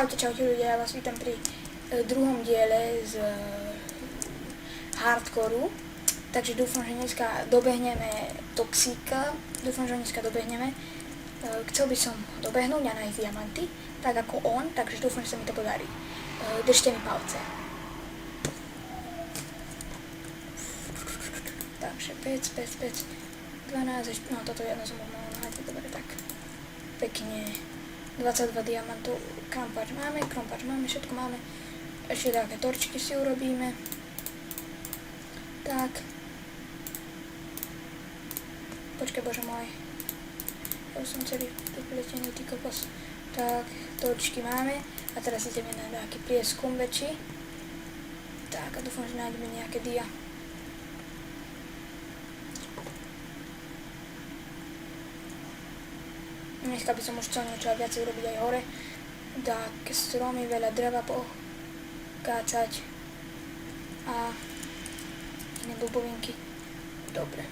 Čaute ľudia, ja vás vítam pri druhom diele z hardcoreu. Takže dúfam, že dneska dobehneme Toxika. Chcel by som dobehnúť a nájsť diamanty, tak ako on, takže dúfam, že sa mi to podarí. Držte mi palce. Takže 5, 12, no toto jedno som mohol nájsť, dobre, tak pekne. 22 diamantov, krompáč máme, všetko máme. Ešte také torčky si urobíme. Tak. Počkaj, bože môj. Ja už som celý vypletený, ty kokos. Tak, torčky máme. A teraz ideme na nejaký prieskum väčší. Tak, a dúfam, že nájdeme nejaké dia. Dneska by som už chcel niečo viacej urobiť aj hore. Také stromy, veľa dreva pokácať. A iné bubovinky. Dobre.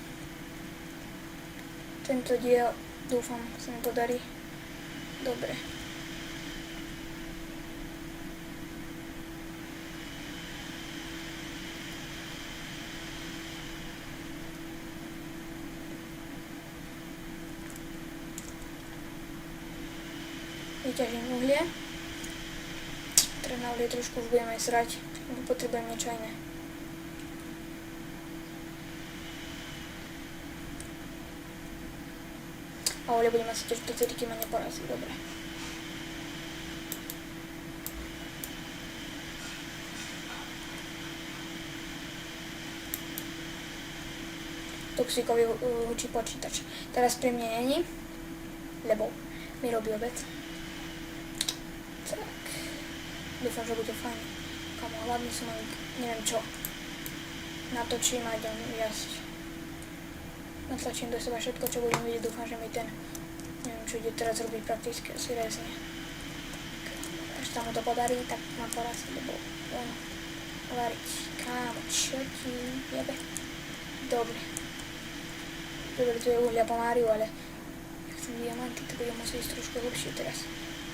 Tento diel dúfam sa mi podarí. Dobre. Vyťažím uhlie. Teda na uhlie trošku už budeme srať, lebo potrebujem niečo iné. A uhlie budem asi tiež do cedy, kým ma neporazí. Dobre. Toxikový hučí počítač. Teraz pri mne není, lebo mi robí obed. Tak, dúfam, že bude fajn. Kamo, hlavne som aj, neviem čo, natočím a idem jasť. Natlačím do seba všetko, čo budem vidieť, dúfam, že mi ten, neviem čo ide teraz robiť prakticky, asi rezne. Až sa mu to podarí, tak ma porazí, lebo on variť. Kámo, čo ti jebe? Dobre. Dobre, tu je uhlia pomáriu, ale ja chcem diamanty, to budem musieť ísť trošku hlbšie teraz.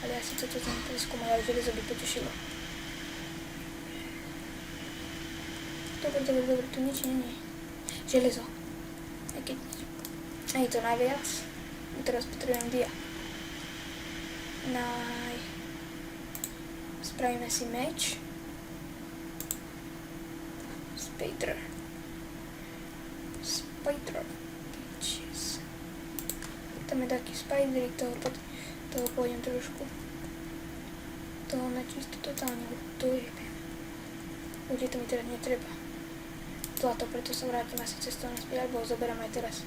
Ale asi toto ten preskúmaj, ale železo by potešilo. Dobre, tu nič nie. Železo. Aj keď nie je to najviac, teraz potrebujem dia. Spravíme si meč. Spider. Bitches. Tam je taký spidery, toho pôjdem trošku. Toho na čisto totálne dojebem. Bude to mi teraz netreba. Zlato, preto sa vrátim asi cestou naspäť, alebo ho zoberám aj teraz.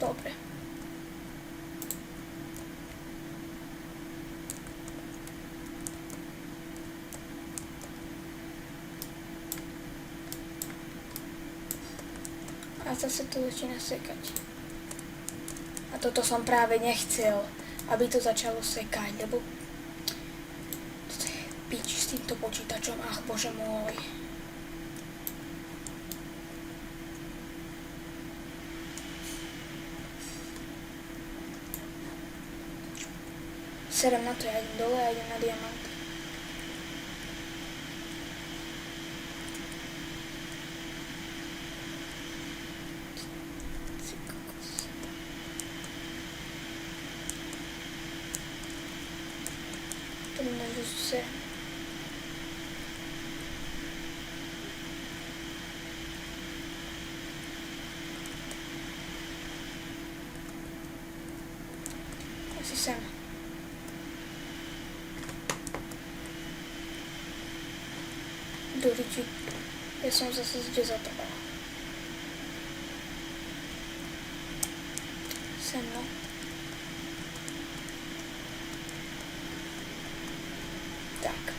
Dobre. A zase to začína sekať. A toto som práve nechcel, aby to začalo sekať, lebo to je pič s týmto počítačom, ach bože môj. Serem na to, ja idem dole a idem na diamant. Vidíme, že se asi sem. Do řeči, já jsem zase zde zatrval. Sem, no. Tak.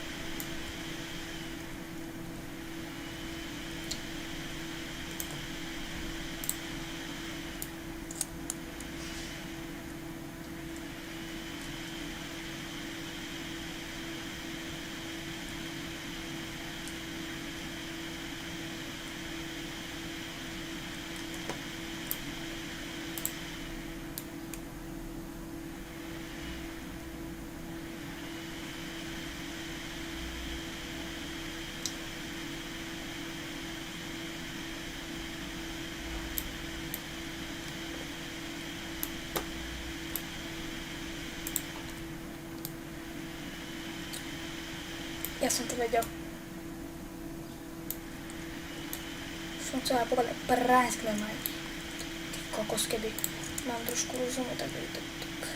Ja som to vedel. Som chcela povedať práskne mať. Ty kokos, keby mám trošku rozumu, tak by to tak.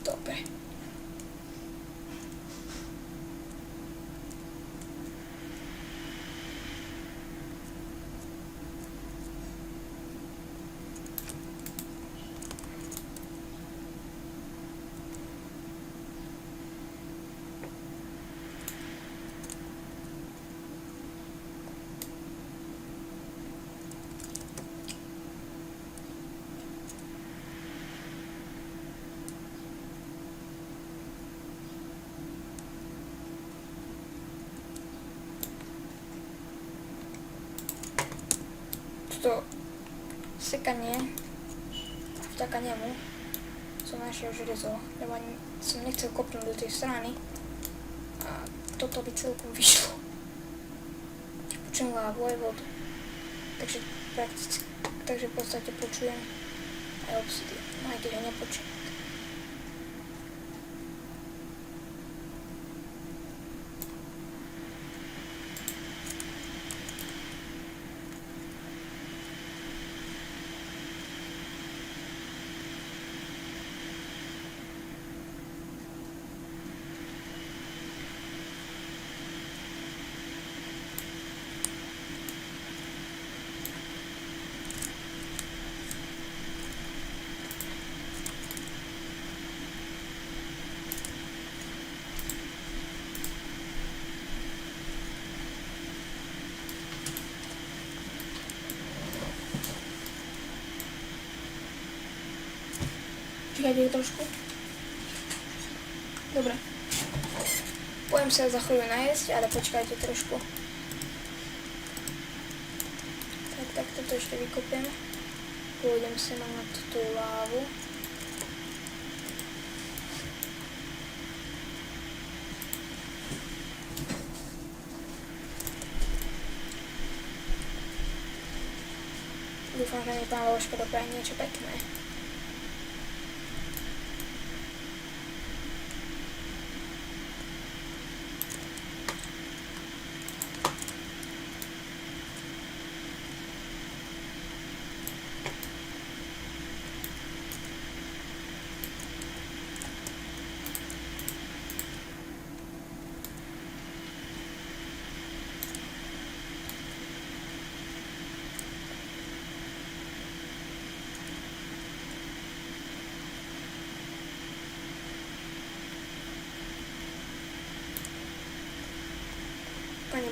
Dobre. To sekanie a vďaka nemu som našiel železo, lebo ani som nechcel kopnúť do tej strany a toto by celkom vyšlo. Počujem lávu aj vodu, takže v podstate počujem aj obsidian, aj keď ho nepočujem. Čakajte trošku. Dobre. Pojem sa za chvíľu najesť, ale počkajte trošku. Tak toto ešte vykopiem. Pôjdem sem na tú lávu. Dúfam, že mi pán Ložka dopraje niečo pekné.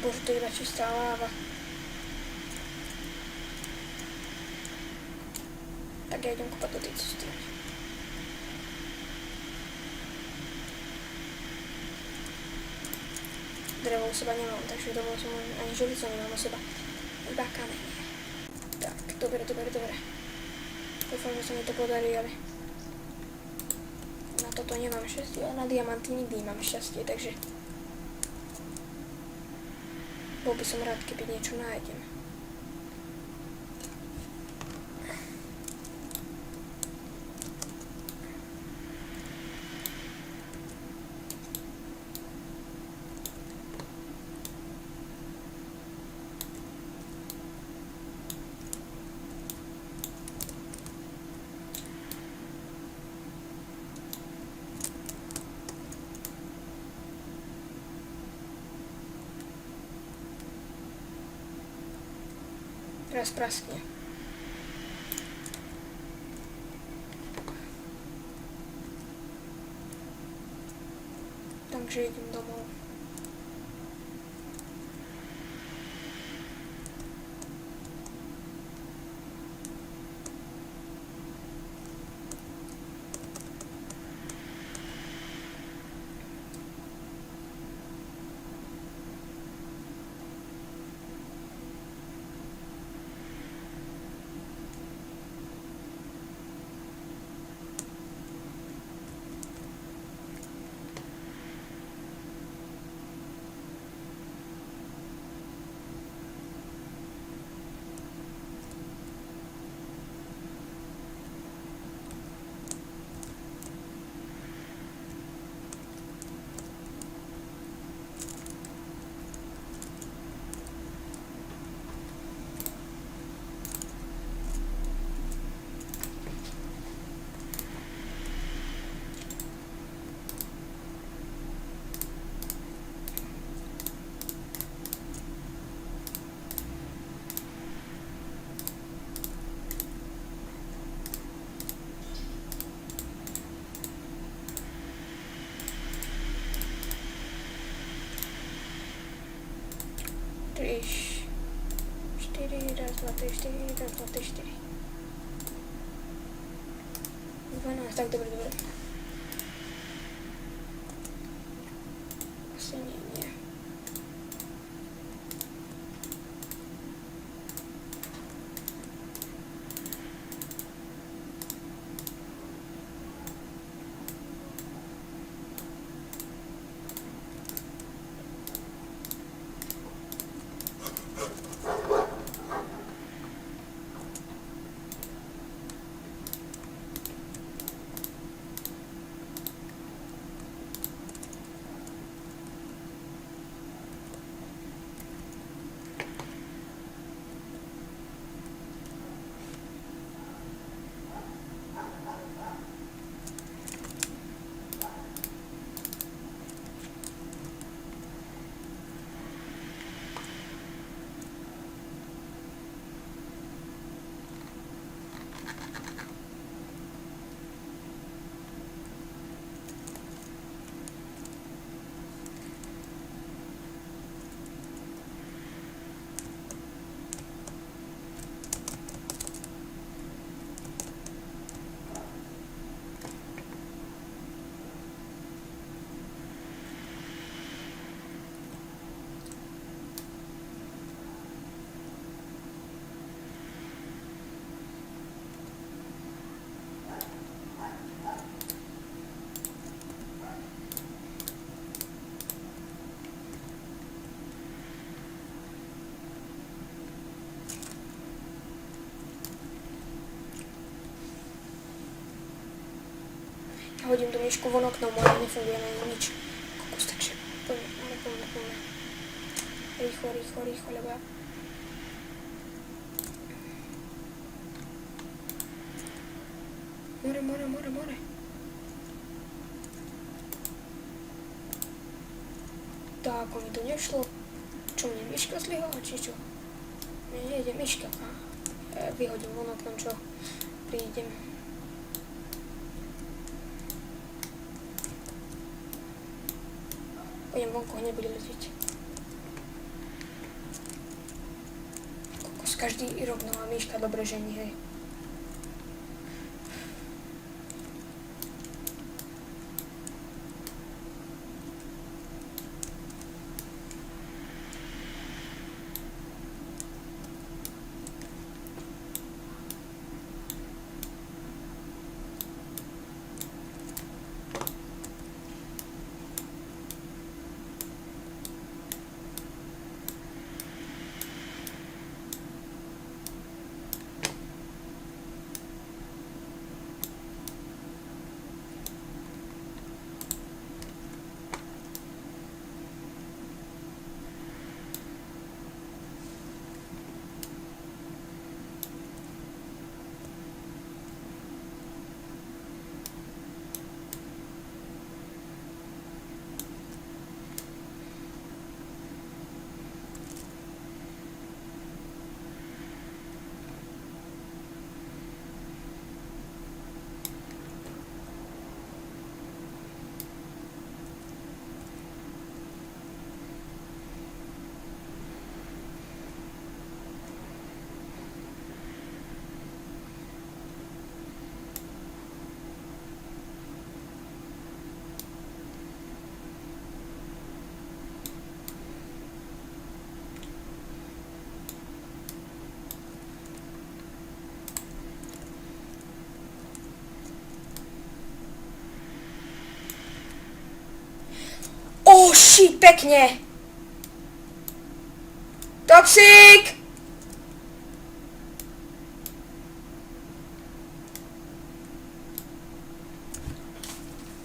bože, to je iba čistá láva. Tak ja idem kúpať do tej cesty. Drevo u seba nemám, takže drevo som ani želico nemám u seba. Iba kamene. Tak, dobre. Dúfam, že sa mi to podarí, ale na toto nemám šťastie, ale na diamanty nikdy nemám šťastie, takže bol by som rád, keby niečo nájdem. Teraz praskne. Takže idem domov. Raz, dva, tri, štyri. 12, tak dobre. Asi nie. Hodím tú myšku von oknom, ale nefunguje na ňu nič. Kokos, takže poďme. Rýchlo, lebo ja... More. Tak, mi to nešlo. Čo, mne myška zlyhala, či čo? Mne nejde myška. Vyhodím von oknom, čo prídem. Pôjdem vonku, hneď bude letieť. Každý rok nová myška dobre žení, hej. Oh shit, pekne! Toxic!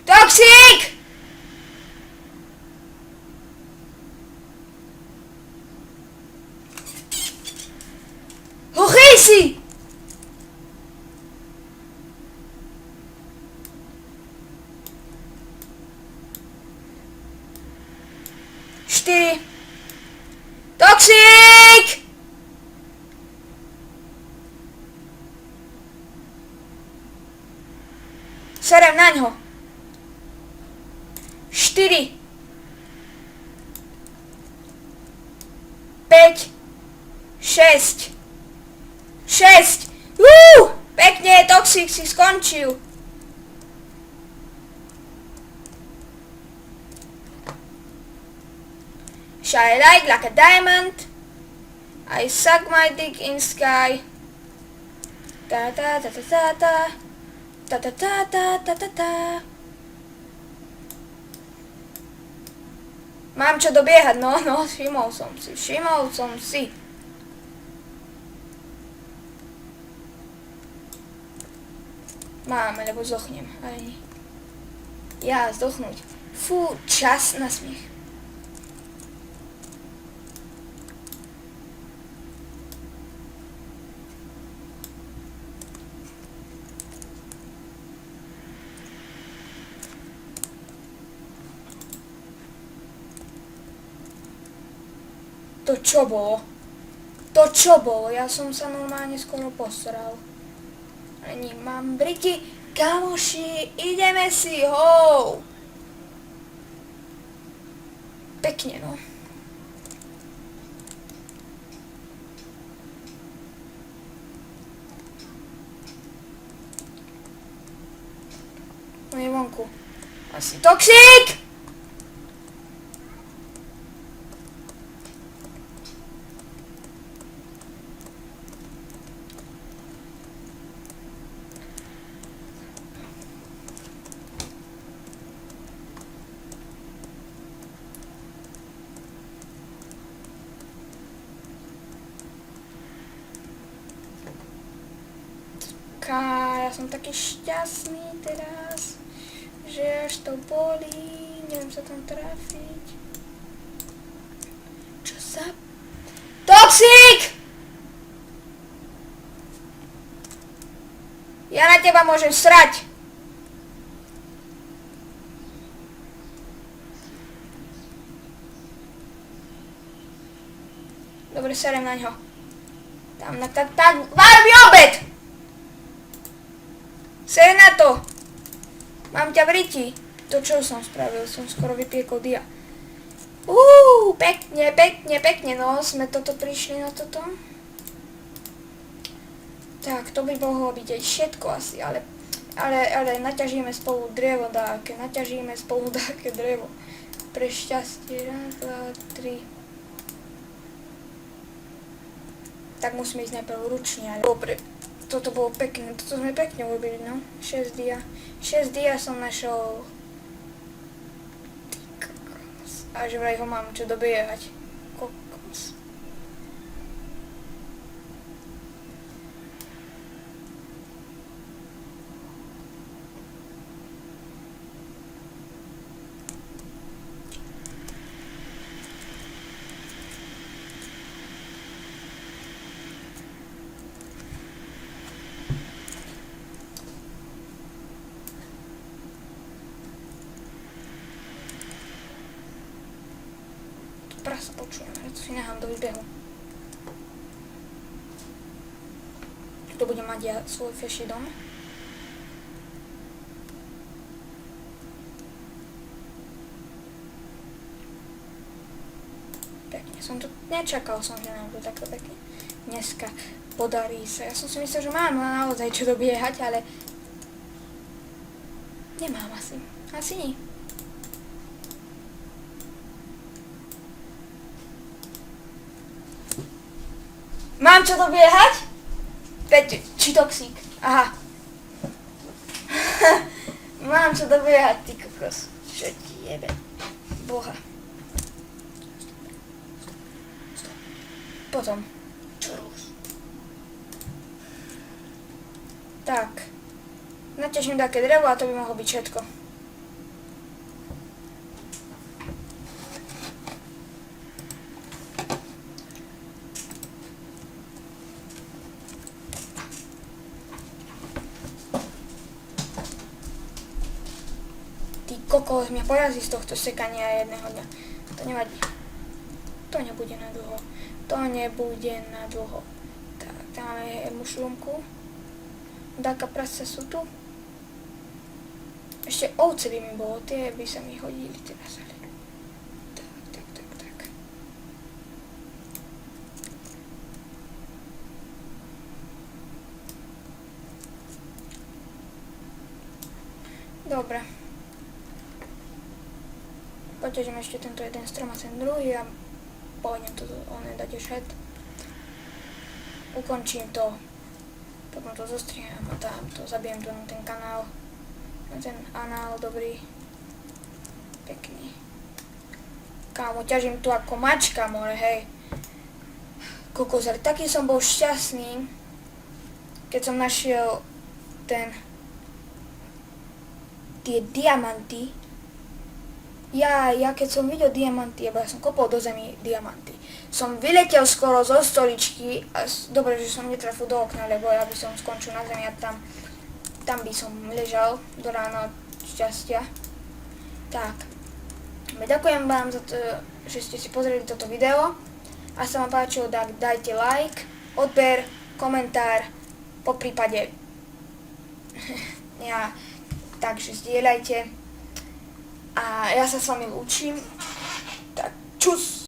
Toxic! Hoch is hij? Toxic! Serem na ňo. 4 5 6 6. Pekne, Toxic si skončil. Shine like a diamond. I suck my dick in sky. Ta ta ta ta ta ta. Ta ta ta ta ta ta ta. Mám čo dobiehať, no, všimol som si. Mám, lebo zochnem, aj ja zdochnúť. Fú, čas na smiech. To čo bolo? Ja som sa normálne skoro posral. Ani mám briky. Kamoši, ideme si, ho! Pekne, no. On je vonku. Asi Toxic! Ja som taký šťastný teraz, že až to bolí, neviem sa tam trafiť. Čo sa... Toxic! Ja na teba môžem srať. Dobre, serem na ňo. Tam na tak, var mi obed! Ser na to! Mám ťa v riti. To čo som spravil? Som skoro vypiekol dia. Pekne, no sme toto prišli na toto. Tak, to by mohlo byť aj všetko asi, ale naťažíme spolu drevo dáke, drevo. Pre šťastie, 1, 2, 3. Tak musíme ísť najprv ručne, ale dobre. Toto bolo pekné, toto sme pekne urobili, no. 6 dia. 6 dia som našiel. A že vraj ho mám čo dobiehať. Kokos. Prasa počujem, že to si nechám do výbehu. Tu budem mať ja svoj feší dom. Pekne som to, nečakal som, že nám to takto pekne dneska podarí sa. Ja som si myslel, že mám naozaj čo dobiehať, ale nemám asi. Asi nie. Mám čo dobiehať? Veď, či toxík. Aha. Mám čo dobiehať, ty kokos. Čo ti jebe. Boha. Potom. Čurus. Tak. Naťažím také drevo a to by mohlo byť všetko. Kokos mňa porazí z tohto sekania jedného dňa. To nevadí. To nebude na dlho. Tak, tam máme mušrumku. Dáka prasa sú tu. Ešte ovce by mi bolo, tie by sa mi hodili teraz. Tak. Dobre. Poťažím ešte tento jeden strom a ten druhý a pôjdem to dať šet. Ukončím to, potom to zostriham a tam to zabijem to na ten kanál, na ten anál dobrý, pekný. Kámo, ťažím tu ako mačka, more, hej. Kokosar, taký som bol šťastný, keď som našiel tie diamanty. Ja keď som videl diamanty, ja som kopol do zemi diamanty. Som vyletel skoro zo stoličky a dobre, že som netrafil do okna, lebo ja by som skončil na zemi a tam by som ležal do rána šťastia. Tak, ďakujem vám za to, že ste si pozreli toto video. A sa vám páčilo, tak dajte like, odber, komentár, poprípade takže zdieľajte. A ja sa s vami učím. Tak čus!